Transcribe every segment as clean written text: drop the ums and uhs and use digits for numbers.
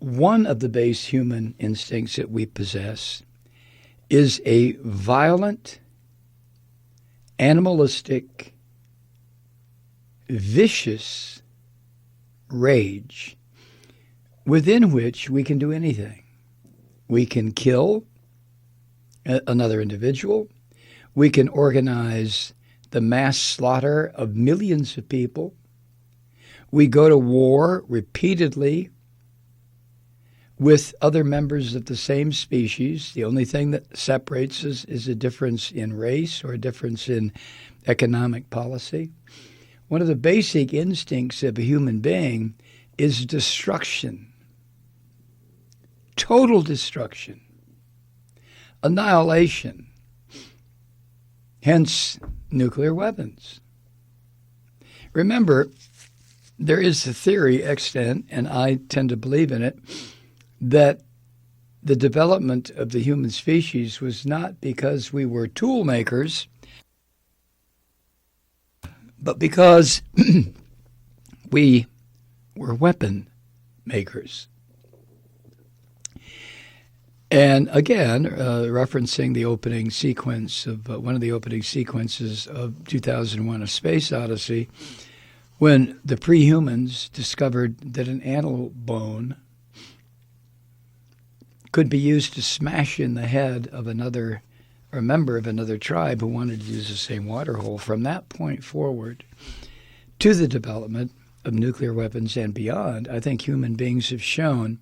one of the base human instincts that we possess is a violent, animalistic, vicious rage within which we can do anything. We can kill another individual. We can organize the mass slaughter of millions of people. We go to war repeatedly with other members of the same species. The only thing that separates us is a difference in race or a difference in economic policy. One of the basic instincts of a human being is destruction, total destruction, annihilation, hence nuclear weapons. Remember, there is a theory extant, and I tend to believe in it, that the development of the human species was not because we were tool makers, but because we were weapon makers. And again, referencing the opening sequence of one of the opening sequences of 2001: A Space Odyssey, when the pre-humans discovered that an antelope bone could be used to smash in the head of another or a member of another tribe who wanted to use the same water hole. From that point forward to the development of nuclear weapons and beyond, I think human beings have shown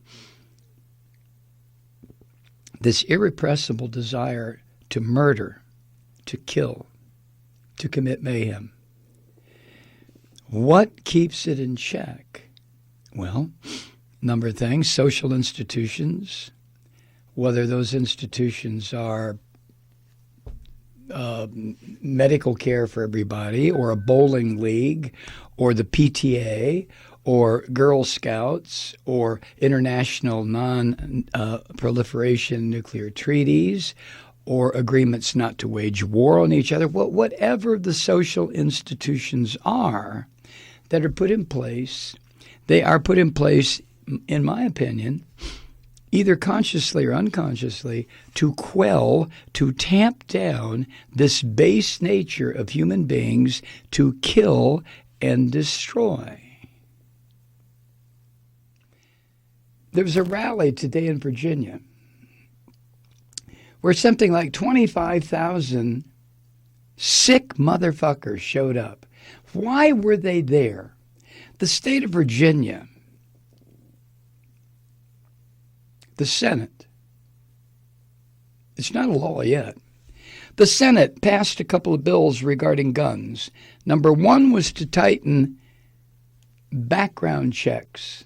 this irrepressible desire to murder, to kill, to commit mayhem. What keeps it in check? Well, a number of things. Social institutions, whether those institutions are medical care for everybody, or a bowling league, or the PTA, or Girl Scouts, or international non-proliferation nuclear treaties, or agreements not to wage war on each other. Whatever the social institutions are that are put in place, they are put in place, in my opinion, either consciously or unconsciously, to quell, to tamp down this base nature of human beings to kill and destroy. There was a rally today in Virginia where something like 25,000 sick motherfuckers showed up. Why were they there? The state of Virginia, the Senate, it's not a law yet. The Senate passed a couple of bills regarding guns. Number one was to tighten background checks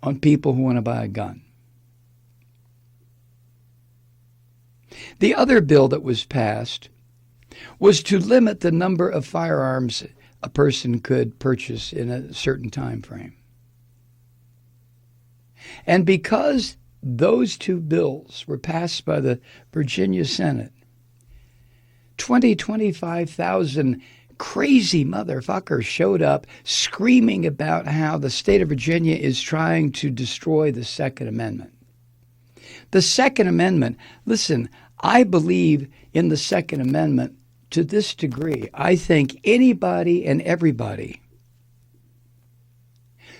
on people who want to buy a gun. The other bill that was passed was to limit the number of firearms a person could purchase in a certain time frame. And because those two bills were passed by the Virginia Senate, 25,000 crazy motherfuckers showed up screaming about how the state of Virginia is trying to destroy the Second Amendment. The Second Amendment, listen, I believe in the Second Amendment to this degree. I think anybody and everybody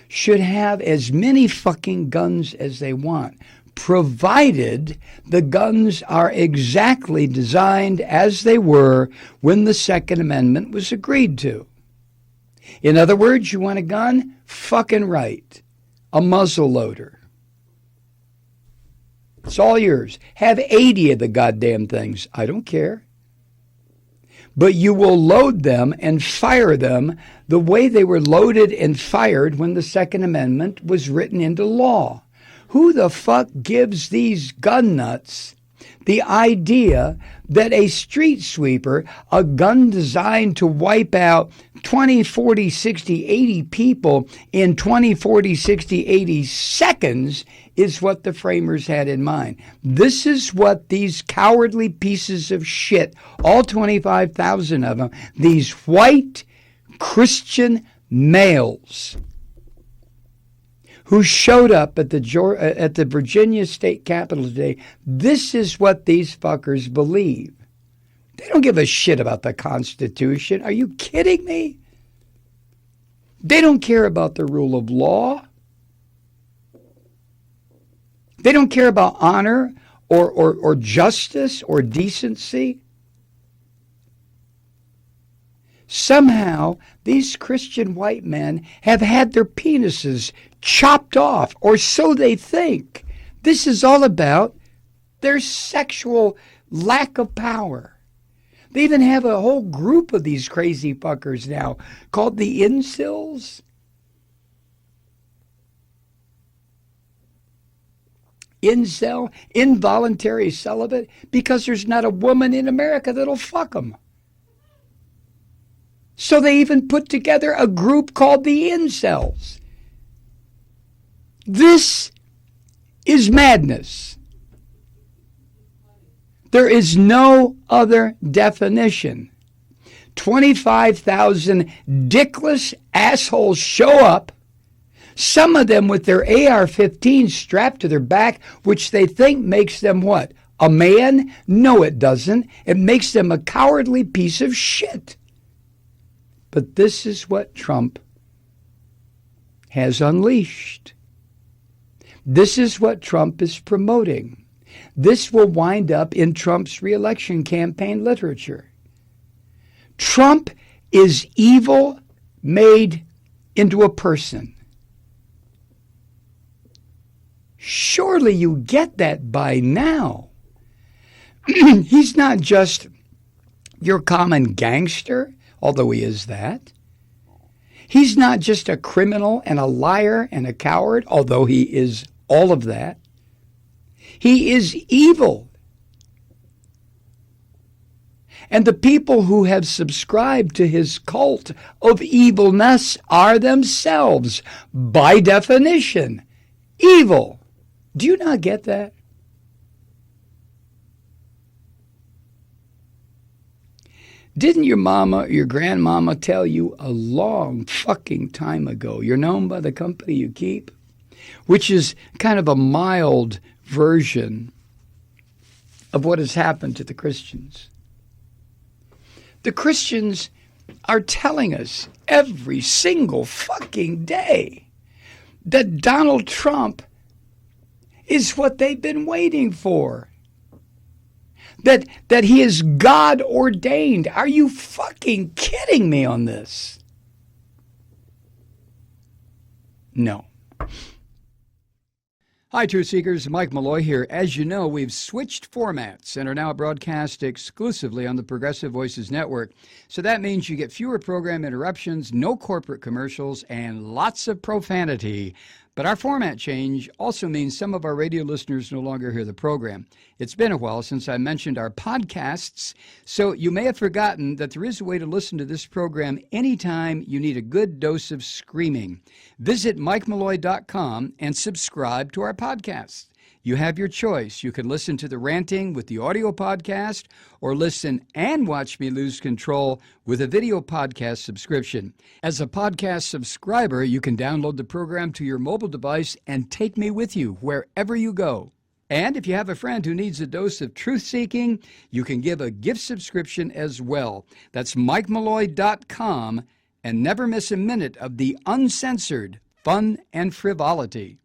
should have as many fucking guns as they want, provided the guns are exactly designed as they were when the Second Amendment was agreed to. In other words, you want a gun? Fucking right. A muzzle loader. It's all yours. Have 80 of the goddamn things. I don't care. But you will load them and fire them the way they were loaded and fired when the Second Amendment was written into law. Who the fuck gives these gun nuts the idea that a street sweeper, a gun designed to wipe out 20, 40, 60, 80 people in 20, 40, 60, 80 seconds is what the framers had in mind? This is what these cowardly pieces of shit, all 25,000 of them, these white Christian males who showed up at the Virginia State Capitol today, this is what these fuckers believe. They don't give a shit about the Constitution. Are you kidding me? They don't care about the rule of law. They don't care about honor or justice or decency. Somehow, these Christian white men have had their penises chopped off, or so they think. This is all about their sexual lack of power. They even have a whole group of these crazy fuckers now called the incels. Incel, involuntary celibate, because there's not a woman in America that'll fuck them. So they even put together a group called the incels. This is madness. There is no other definition. 25,000 dickless assholes show up, some of them with their AR-15 strapped to their back, which they think makes them what? A man? No, it doesn't. It makes them a cowardly piece of shit. But this is what Trump has unleashed. This is what Trump is promoting. This will wind up in Trump's reelection campaign literature. Trump is evil made into a person. Surely you get that by now. He's not just your common gangster, although he is that. He's not just a criminal and a liar and a coward, although he is all of that. He is evil. And the people who have subscribed to his cult of evilness are themselves, by definition, evil. Do you not get that? Didn't your mama, your grandmama tell you a long fucking time ago, you're known by the company you keep? Which is kind of a mild version of what has happened to the Christians. The Christians are telling us every single fucking day that Donald Trump is what they've been waiting for. That he is God ordained. Are you fucking kidding me on this? No. Hi, Truth Seekers. Mike Malloy here. As you know, we've switched formats and are now broadcast exclusively on the Progressive Voices Network. So that means you get fewer program interruptions, no corporate commercials, and lots of profanity. But our format change also means some of our radio listeners no longer hear the program. It's been a while since I mentioned our podcasts, so you may have forgotten that there is a way to listen to this program anytime you need a good dose of screaming. Visit MikeMalloy.com and subscribe to our podcasts. You have your choice. You can listen to the ranting with the audio podcast or listen and watch me lose control with a video podcast subscription. As a podcast subscriber, you can download the program to your mobile device and take me with you wherever you go. And if you have a friend who needs a dose of truth-seeking, you can give a gift subscription as well. That's MikeMalloy.com, and never miss a minute of the uncensored fun and frivolity.